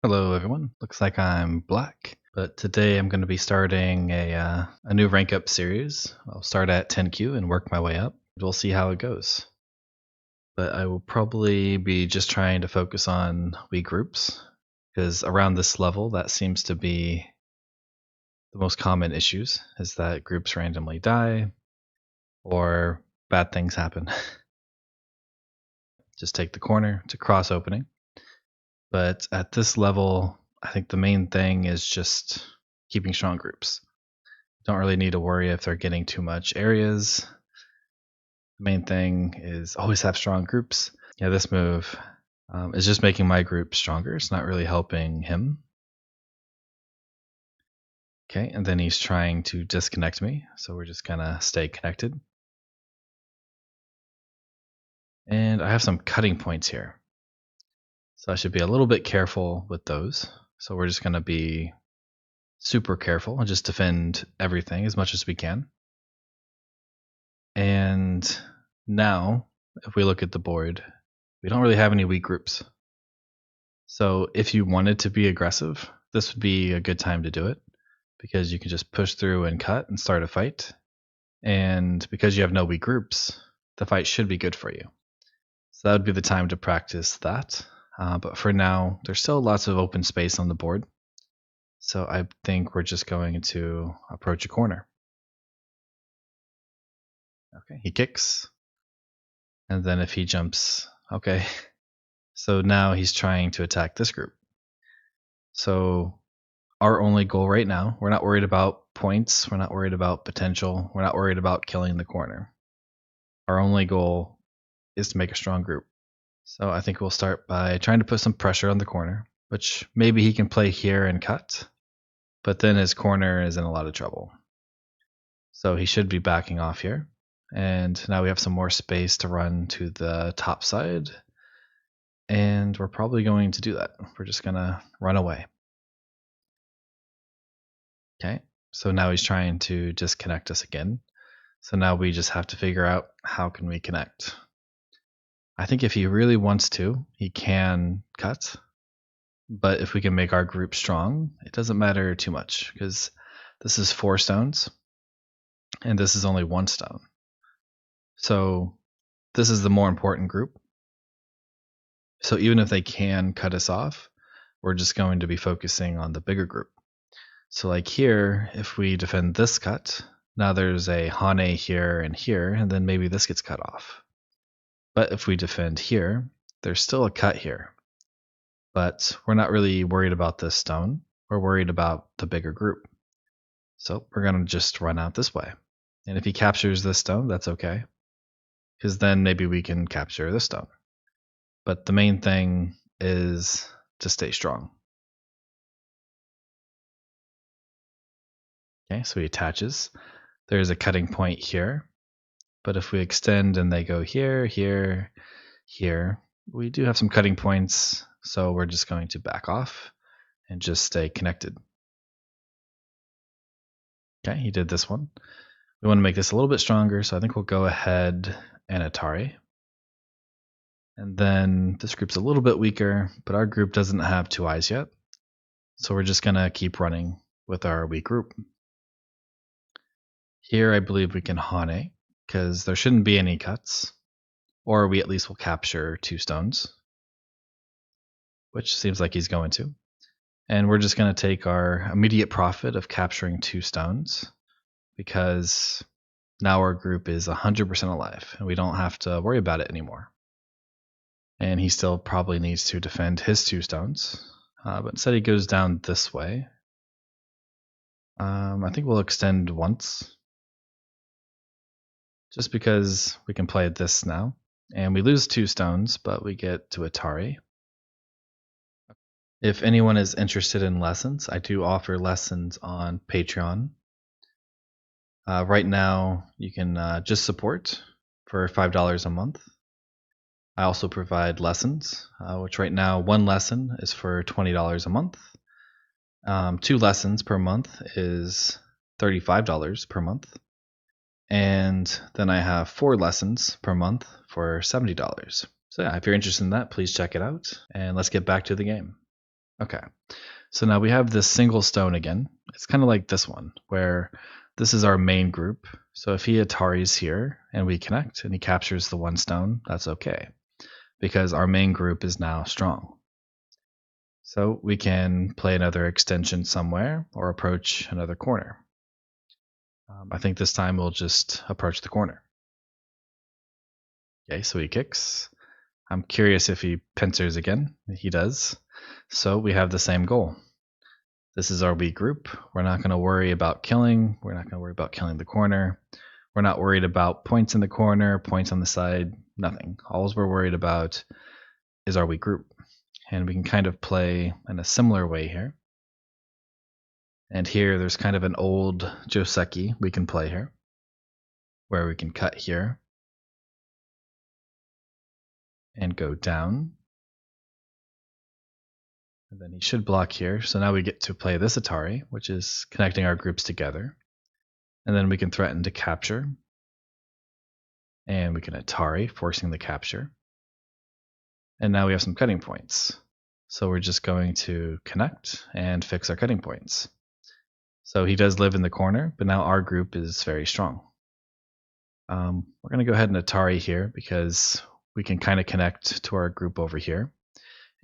Hello everyone, looks like I'm black, but today I'm going to be starting a new rank up series. I'll start at 10Q and work my way up. We'll see how it goes. But I will probably be just trying to focus on weak groups, because around this level that seems to be the most common issues, is that groups randomly die or bad things happen. Just take the corner to cross opening. But at this level, I think the main thing is just keeping strong groups. Don't really need to worry if they're getting too much areas. The main thing is always have strong groups. Yeah, this move is just making my group stronger. It's not really helping him. Okay, and then he's trying to disconnect me, so we're just gonna stay connected. And I have some cutting points here, so I should be a little bit careful with those. So we're just gonna be super careful and just defend everything as much as we can. And now, if we look at the board, we don't really have any weak groups. So if you wanted to be aggressive, this would be a good time to do it, because you can just push through and cut and start a fight. And because you have no weak groups, the fight should be good for you. So that would be the time to practice that. But for now, there's still lots of open space on the board. So I think we're just going to approach a corner. Okay, he kicks. And then if he jumps, okay. So now he's trying to attack this group. So our only goal right now, we're not worried about points, we're not worried about potential, we're not worried about killing the corner. Our only goal is to make a strong group. So I think we'll start by trying to put some pressure on the corner, which maybe he can play here and cut, but then his corner is in a lot of trouble. So he should be backing off here. And now we have some more space to run to the top side. And we're probably going to do that. We're just going to run away. Okay, so now he's trying to disconnect us again. So now we just have to figure out how can we connect. I think if he really wants to, he can cut. But if we can make our group strong, it doesn't matter too much, because this is 4 stones and this is only 1 stone. So this is the more important group. So even if they can cut us off, we're just going to be focusing on the bigger group. So like here, if we defend this cut, now there's a Hane here, and then maybe this gets cut off. But if we defend here, there's still a cut here. But we're not really worried about this stone. We're worried about the bigger group. So we're going to just run out this way. And if he captures this stone, that's okay, because then maybe we can capture this stone. But the main thing is to stay strong. Okay, so he attaches. There's a cutting point here. But if we extend and they go here, here, here, we do have some cutting points. So we're just going to back off and just stay connected. Okay, he did this one. We want to make this a little bit stronger, so I think we'll go ahead and Atari. And then this group's a little bit weaker, but our group doesn't have 2 eyes yet. So we're just going to keep running with our weak group. Here I believe we can Hane, because there shouldn't be any cuts. Or we at least will capture 2 stones, which seems like he's going to. And we're just going to take our immediate profit of capturing 2 stones, because now our group is 100% alive, and we don't have to worry about it anymore. And he still probably needs to defend his 2 stones, but instead he goes down this way. I think we'll extend once, just because we can play this now. And we lose 2 stones, but we get to Atari. If anyone is interested in lessons, I do offer lessons on Patreon. Right now, you can just support for $5 a month. I also provide lessons, which right now 1 lesson is for $20 a month. 2 lessons per month is $35 per month. And then I have 4 lessons per month for $70. So yeah, if you're interested in that, please check it out. And let's get back to the game. Okay. So now we have this single stone again. It's kind of like this one, where this is our main group. So if he Ataris here and we connect and he captures the one stone, that's okay, because our main group is now strong. So we can play another extension somewhere or approach another corner. I think this time we'll just approach the corner. Okay, so he kicks. I'm curious if he pincers again. He does. So we have the same goal. This is our weak group. We're not going to worry about killing. We're not going to worry about killing the corner. We're not worried about points in the corner, points on the side, nothing. All we're worried about is our weak group. And we can kind of play in a similar way here. And here there's kind of an old Joseki we can play here, where we can cut here and go down. And then he should block here. So now we get to play this Atari, which is connecting our groups together. And then we can threaten to capture. And we can Atari, forcing the capture. And now we have some cutting points. So we're just going to connect and fix our cutting points. So he does live in the corner, but now our group is very strong. We're going to go ahead and Atari here because we can kind of connect to our group over here.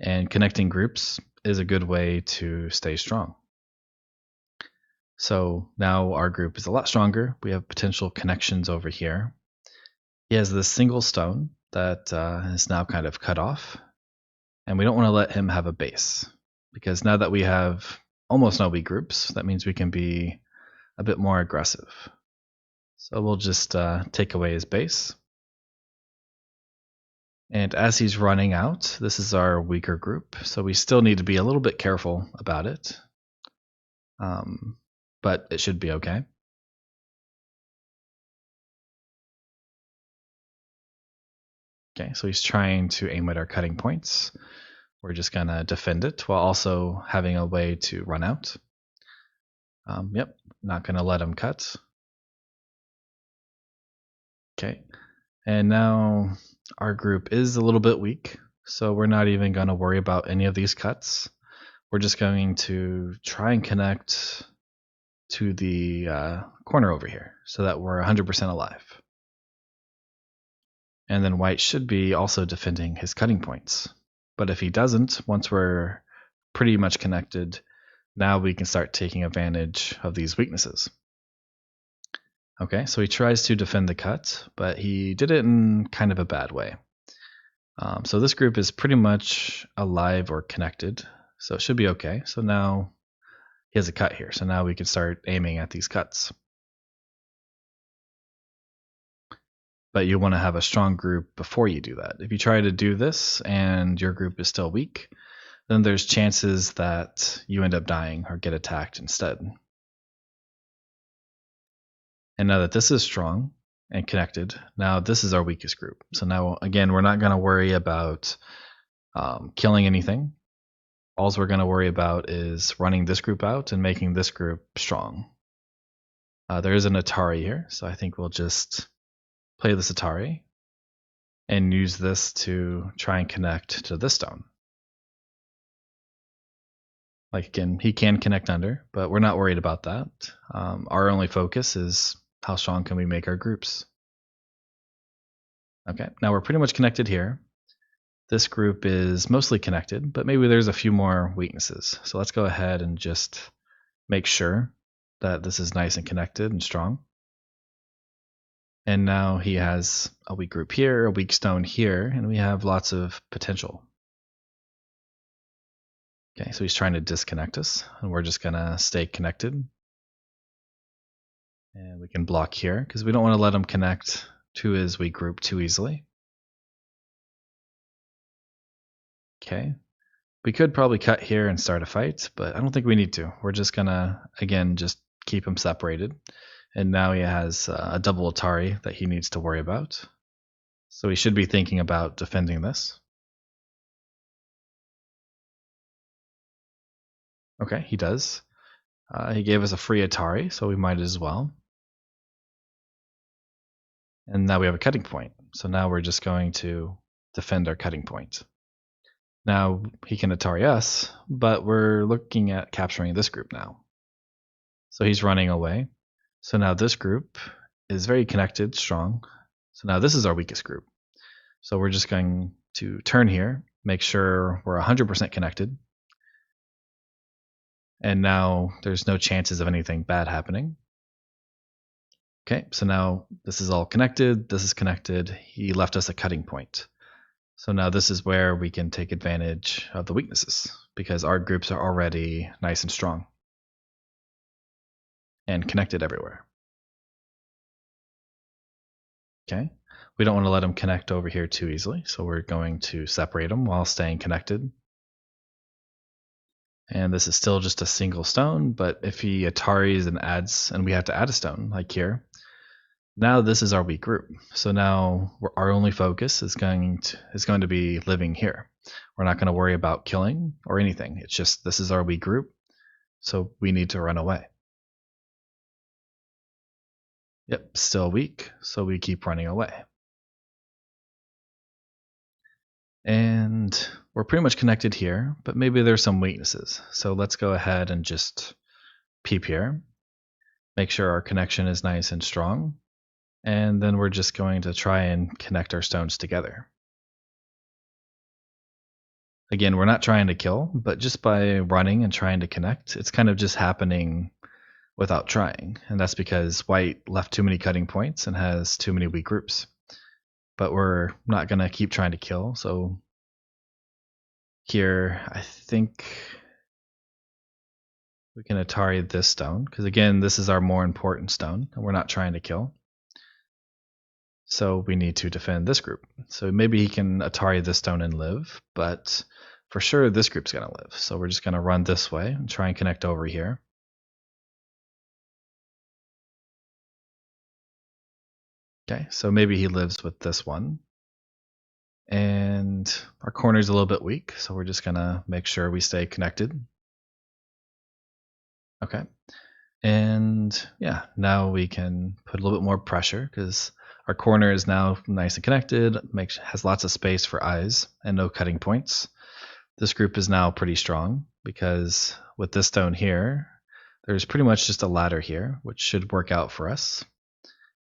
And connecting groups is a good way to stay strong. So now our group is a lot stronger. We have potential connections over here. He has this single stone that is now kind of cut off. And we don't want to let him have a base, because now that we have almost no weak groups, that means we can be a bit more aggressive. So we'll just take away his base. And as he's running out, this is our weaker group. So we still need to be a little bit careful about it. But it should be okay. Okay, so he's trying to aim at our cutting points. We're just going to defend it while also having a way to run out. Yep, not going to let him cut. Okay, and now our group is a little bit weak, so we're not even going to worry about any of these cuts. We're just going to try and connect to the corner over here so that we're 100% alive. And then white should be also defending his cutting points. But if he doesn't, once we're pretty much connected, now we can start taking advantage of these weaknesses. Okay, so he tries to defend the cut, but he did it in kind of a bad way. So this group is pretty much alive or connected, so it should be okay. So now he has a cut here, so now we can start aiming at these cuts. But you want to have a strong group before you do that. If you try to do this and your group is still weak, then there's chances that you end up dying or get attacked instead. And now that this is strong and connected, now this is our weakest group. So now, again, we're not going to worry about killing anything. All we're going to worry about is running this group out and making this group strong. There is an Atari here, so I think we'll just play this Atari and use this to try and connect to this stone. Like, again, he can connect under, but we're not worried about that. Our only focus is how strong can we make our groups. Okay, now we're pretty much connected here. This group is mostly connected, but maybe there's a few more weaknesses. So let's go ahead and just make sure that this is nice and connected and strong. And now he has a weak group here, a weak stone here, and we have lots of potential. Okay, so he's trying to disconnect us, and we're just gonna stay connected. And we can block here, because we don't want to let him connect to his weak group too easily. Okay, we could probably cut here and start a fight, but I don't think we need to. We're just gonna, again, just keep him separated. And now he has a double Atari that he needs to worry about. So he should be thinking about defending this. Okay, he does. He gave us a free Atari, so we might as well. And now we have a cutting point. So now we're just going to defend our cutting point. Now he can Atari us, but we're looking at capturing this group now. So he's running away. So now this group is very connected, strong. So now this is our weakest group. So we're just going to turn here, make sure we're 100% connected. And now there's no chances of anything bad happening. Okay, so now this is all connected, this is connected. He left us a cutting point. So now this is where we can take advantage of the weaknesses because our groups are already nice and strong and connected everywhere. Okay, we don't want to let them connect over here too easily, so we're going to separate them while staying connected. And this is still just a single stone, but if he Ataris and adds, and we have to add a stone, like here, now this is our weak group. So now our only focus is going to be living here. We're not going to worry about killing or anything. It's just this is our weak group, so we need to run away. Yep, still weak, so we keep running away. And we're pretty much connected here, but maybe there's some weaknesses. So let's go ahead and just peep here. Make sure our connection is nice and strong. And then we're just going to try and connect our stones together. Again, we're not trying to kill, but just by running and trying to connect, it's kind of just happening without trying. And that's because white left too many cutting points and has too many weak groups. But we're not going to keep trying to kill. So here, I think we can Atari this stone, because again, this is our more important stone, and we're not trying to kill. So we need to defend this group. So maybe he can Atari this stone and live, but for sure this group's going to live. So we're just going to run this way and try and connect over here. Okay, so maybe he lives with this one. And our corner's a little bit weak, so we're just going to make sure we stay connected. Okay. And yeah, now we can put a little bit more pressure because our corner is now nice and connected, has lots of space for eyes and no cutting points. This group is now pretty strong because with this stone here, there's pretty much just a ladder here, which should work out for us.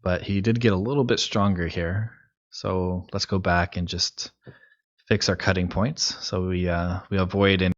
But he did get a little bit stronger here. So let's go back and just fix our cutting points so we avoid any.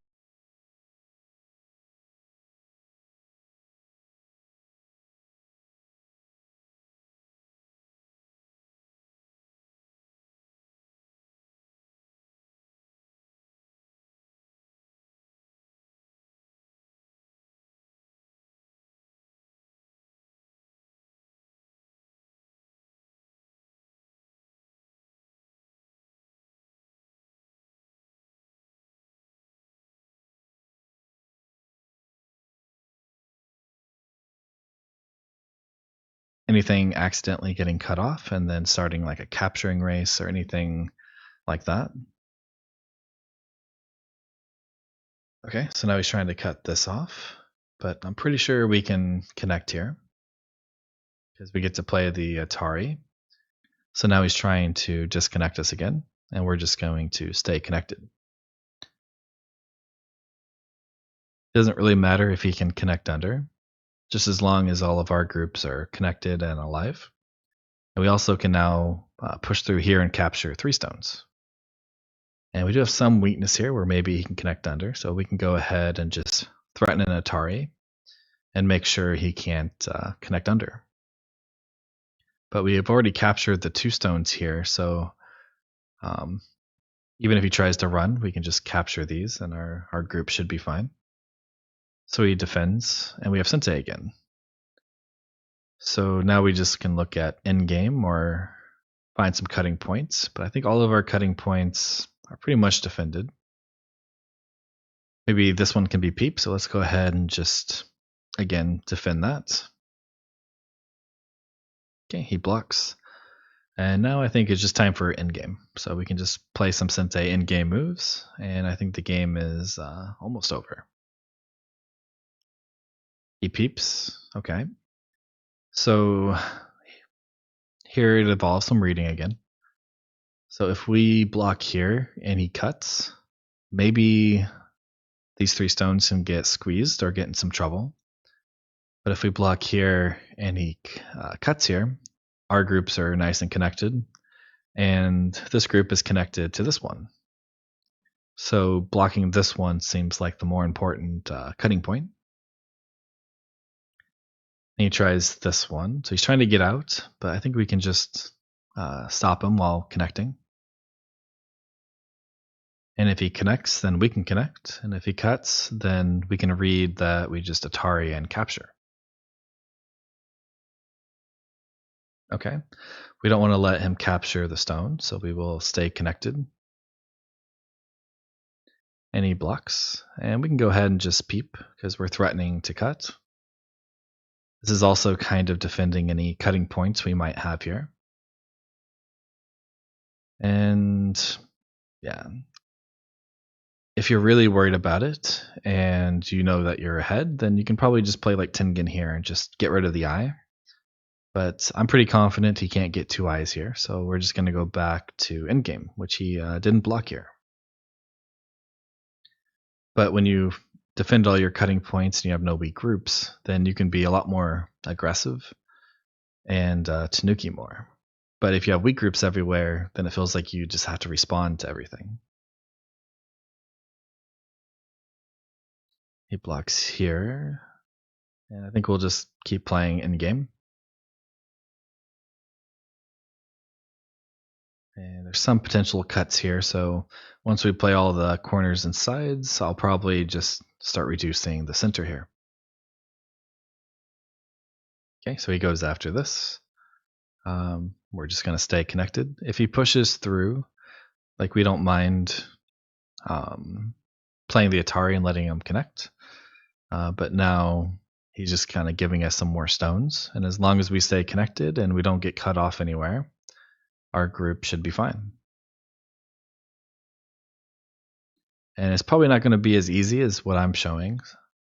Anything accidentally getting cut off and then starting like a capturing race or anything like that. Okay, so now he's trying to cut this off, but I'm pretty sure we can connect here because we get to play the Atari. So now he's trying to disconnect us again, and we're just going to stay connected. It doesn't really matter if he can connect under, just as long as all of our groups are connected and alive. And we also can now push through here and capture 3 stones. And we do have some weakness here where maybe he can connect under, so we can go ahead and just threaten an Atari and make sure he can't connect under. But we have already captured the 2 stones here, so even if he tries to run, we can just capture these and our group should be fine. So he defends, and we have Sensei again. So now we just can look at Endgame or find some cutting points, but I think all of our cutting points are pretty much defended. Maybe this one can be peep, so let's go ahead and just, again, defend that. Okay, he blocks. And now I think it's just time for endgame. So we can just play some Sensei endgame moves, and I think the game is almost over. He peeps. Okay. So here it involves some reading again. So if we block here and he cuts, maybe these 3 stones can get squeezed or get in some trouble. But if we block here and he cuts here, our groups are nice and connected, and this group is connected to this one. So blocking this one seems like the more important cutting point. And he tries this one. So he's trying to get out, but I think we can just stop him while connecting. And if he connects, then we can connect. And if he cuts, then we can read that we just Atari and capture. Okay. We don't want to let him capture the stone, so we will stay connected. And he blocks. And we can go ahead and just peep because we're threatening to cut. This is also kind of defending any cutting points we might have here. And yeah, if you're really worried about it and you know that you're ahead, then you can probably just play like Tengen here and just get rid of the eye. But I'm pretty confident he can't get 2 eyes here, so we're just going to go back to Endgame, which he didn't block here. But when you defend all your cutting points and you have no weak groups, then you can be a lot more aggressive and tanuki more. But if you have weak groups everywhere, then it feels like you just have to respond to everything. He blocks here, and I think we'll just keep playing in game. And there's some potential cuts here, so once we play all the corners and sides, I'll probably just start reducing the center here. Okay, so he goes after this. We're just going to stay connected. If he pushes through, like we don't mind playing the Atari and letting him connect. But now he's just kind of giving us some more stones. And as long as we stay connected and we don't get cut off anywhere, our group should be fine. And it's probably not going to be as easy as what I'm showing,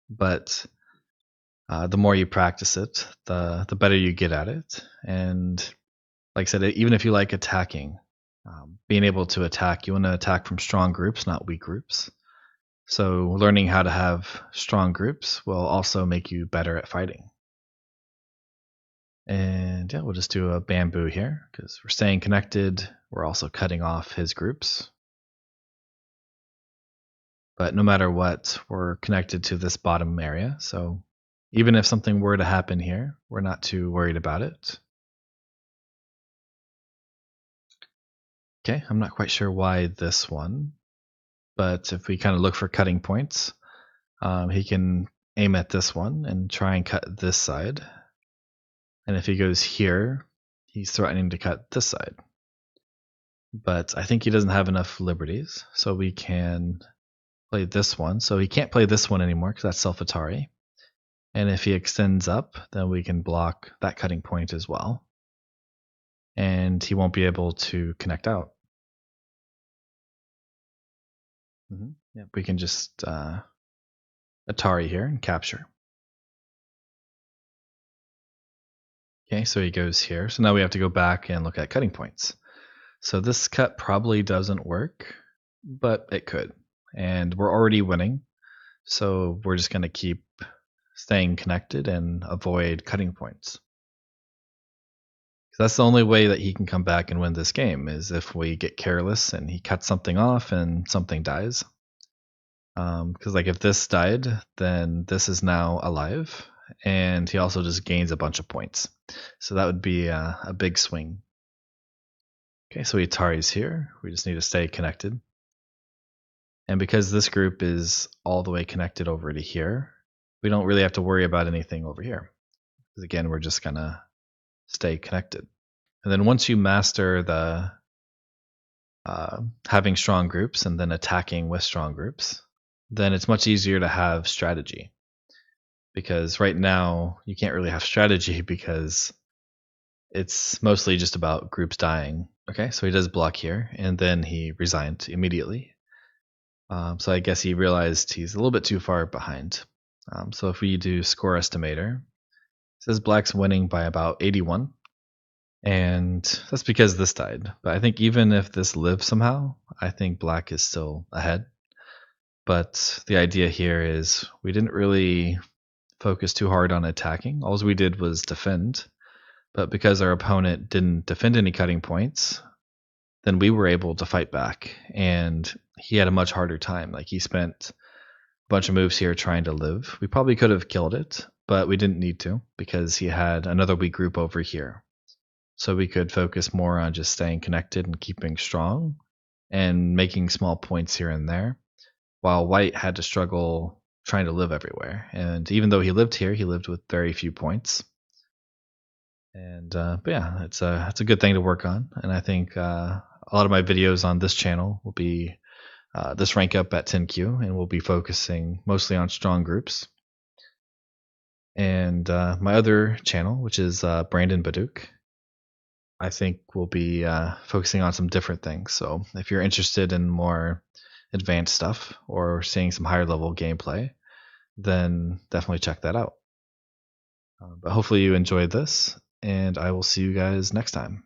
but the more you practice it, the better you get at it. And like I said, even if you like attacking, being able to attack, you want to attack from strong groups, not weak groups. So learning how to have strong groups will also make you better at fighting. And yeah, we'll just do a bamboo here because we're staying connected. We're also cutting off his groups. But no matter what, we're connected to this bottom area. So even if something were to happen here, we're not too worried about it. Okay, I'm not quite sure why this one, but if we kind of look for cutting points, he can aim at this one and try and cut this side. And if he goes here, he's threatening to cut this side. But I think he doesn't have enough liberties, so we can play this one. So he can't play this one anymore because that's self-Atari. And if he extends up, then we can block that cutting point as well. And he won't be able to connect out. Yeah, we can just Atari here and capture. Okay, so he goes here. So now we have to go back and look at cutting points. So this cut probably doesn't work, but it could. And we're already winning. So we're just going to keep staying connected and avoid cutting points. That's the only way that he can come back and win this game is if we get careless and he cuts something off and something dies. Because like if this died, then this is now alive, and he also just gains a bunch of points. So that would be a big swing. Okay, so Atari's here. We just need to stay connected. And because this group is all the way connected over to here, we don't really have to worry about anything over here. Because again, we're just gonna stay connected. And then once you master the having strong groups and then attacking with strong groups, then it's much easier to have strategy. Because right now you can't really have strategy because it's mostly just about groups dying. Okay, so he does block here, and then he resigned immediately. So I guess he realized he's a little bit too far behind. So if we do score estimator, it says black's winning by about 81. And that's because this died. But I think even if this lives somehow, I think black is still ahead. But the idea here is we didn't really focus too hard on attacking. All we did was defend. But because our opponent didn't defend any cutting points, then we were able to fight back. And he had a much harder time. Like, he spent a bunch of moves here trying to live. We probably could have killed it, but we didn't need to because he had another weak group over here. So we could focus more on just staying connected and keeping strong and making small points here and there, while white had to struggle trying to live everywhere. And even though he lived here, he lived with very few points. And but yeah, it's a good thing to work on. And I think a lot of my videos on this channel will be this rank up at 10Q, and we'll be focusing mostly on strong groups. And my other channel, which is Brandon Baduk, I think we'll be focusing on some different things. So if you're interested in more advanced stuff or seeing some higher level gameplay, then definitely check that out. But hopefully you enjoyed this, and I will see you guys next time.